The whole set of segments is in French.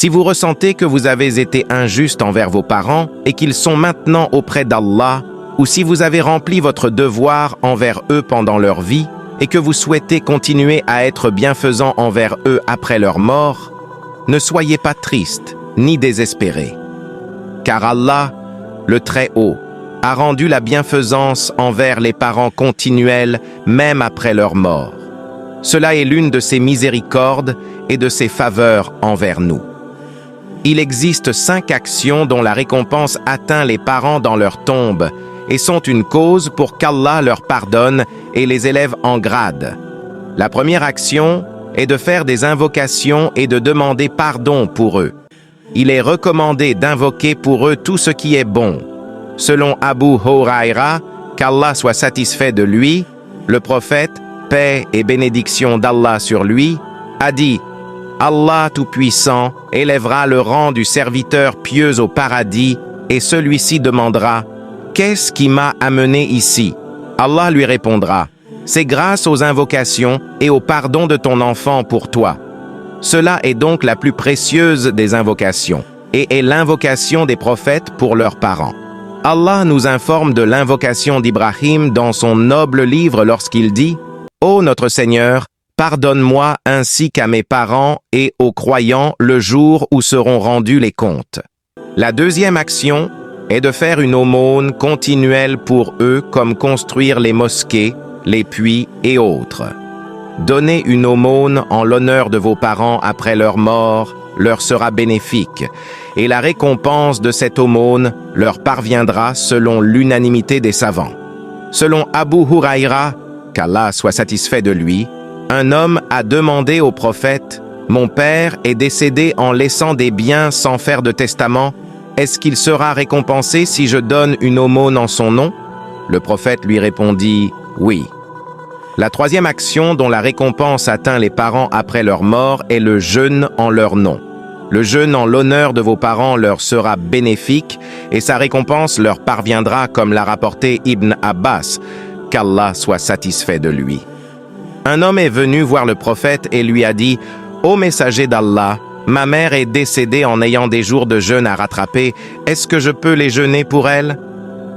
Si vous ressentez que vous avez été injuste envers vos parents et qu'ils sont maintenant auprès d'Allah, ou si vous avez rempli votre devoir envers eux pendant leur vie et que vous souhaitez continuer à être bienfaisant envers eux après leur mort, ne soyez pas triste ni désespérés. Car Allah, le Très-Haut, a rendu la bienfaisance envers les parents continuelle même après leur mort. Cela est l'une de ses miséricordes et de ses faveurs envers nous. Il existe 5 actions dont la récompense atteint les parents dans leur tombe et sont une cause pour qu'Allah leur pardonne et les élève en grade. La première action est de faire des invocations et de demander pardon pour eux. Il est recommandé d'invoquer pour eux tout ce qui est bon. Selon Abu Huraira, qu'Allah soit satisfait de lui, le prophète, paix et bénédiction d'Allah sur lui, a dit « Allah Tout-Puissant élèvera le rang du serviteur pieux au paradis et celui-ci demandera « Qu'est-ce qui m'a amené ici ?» Allah lui répondra « C'est grâce aux invocations et au pardon de ton enfant pour toi. » Cela est donc la plus précieuse des invocations et est l'invocation des prophètes pour leurs parents. Allah nous informe de l'invocation d'Ibrahim dans son noble livre lorsqu'il dit « Ô notre Seigneur, pardonne-moi ainsi qu'à mes parents et aux croyants le jour où seront rendus les comptes. » La deuxième action est de faire une aumône continuelle pour eux comme construire les mosquées, les puits et autres. Donner une aumône en l'honneur de vos parents après leur mort leur sera bénéfique, et la récompense de cette aumône leur parviendra selon l'unanimité des savants. Selon Abu Huraira, qu'Allah soit satisfait de lui, un homme a demandé au prophète « Mon père est décédé en laissant des biens sans faire de testament. Est-ce qu'il sera récompensé si je donne une aumône en son nom ?» Le prophète lui répondit « Oui ». La troisième action dont la récompense atteint les parents après leur mort est le jeûne en leur nom. Le jeûne en l'honneur de vos parents leur sera bénéfique et sa récompense leur parviendra comme l'a rapporté Ibn Abbas, qu'Allah soit satisfait de lui. Un homme est venu voir le prophète et lui a dit « Ô messager d'Allah, ma mère est décédée en ayant des jours de jeûne à rattraper, est-ce que je peux les jeûner pour elle ?»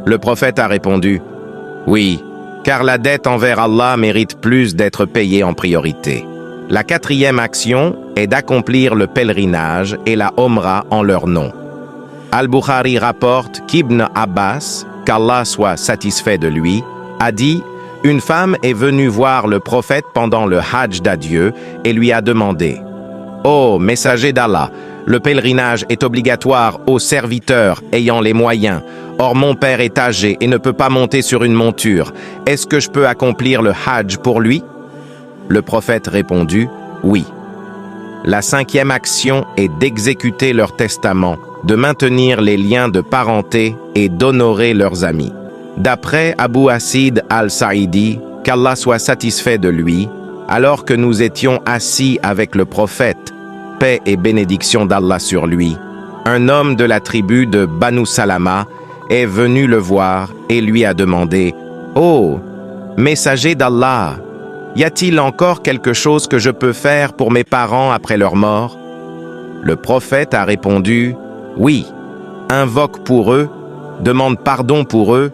Le prophète a répondu « Oui, car la dette envers Allah mérite plus d'être payée en priorité. » La quatrième action est d'accomplir le pèlerinage et la Omra en leur nom. Al-Bukhari rapporte qu'Ibn Abbas, qu'Allah soit satisfait de lui, a dit « Une femme est venue voir le prophète pendant le Hajj d'adieu et lui a demandé « Ô messager d'Allah, le pèlerinage est obligatoire aux serviteurs ayant les moyens. Or mon père est âgé et ne peut pas monter sur une monture. Est-ce que je peux accomplir le Hajj pour lui ?» Le prophète répondit « Oui ». La cinquième action est d'exécuter leur testament, de maintenir les liens de parenté et d'honorer leurs amis. D'après Abu Asid al-Sa'idi, qu'Allah soit satisfait de lui, alors que nous étions assis avec le prophète, paix et bénédiction d'Allah sur lui, un homme de la tribu de Banu Salama est venu le voir et lui a demandé « Oh, messager d'Allah, y a-t-il encore quelque chose que je peux faire pour mes parents après leur mort ?» Le prophète a répondu « Oui, invoque pour eux, demande pardon pour eux,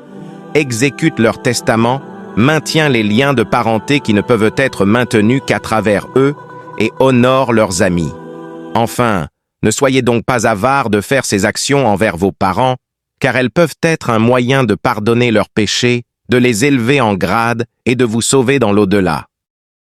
exécute leur testament, maintient les liens de parenté qui ne peuvent être maintenus qu'à travers eux et honore leurs amis. Enfin, ne soyez donc pas avares de faire ces actions envers vos parents, car elles peuvent être un moyen de pardonner leurs péchés, de les élever en grade et de vous sauver dans l'au-delà.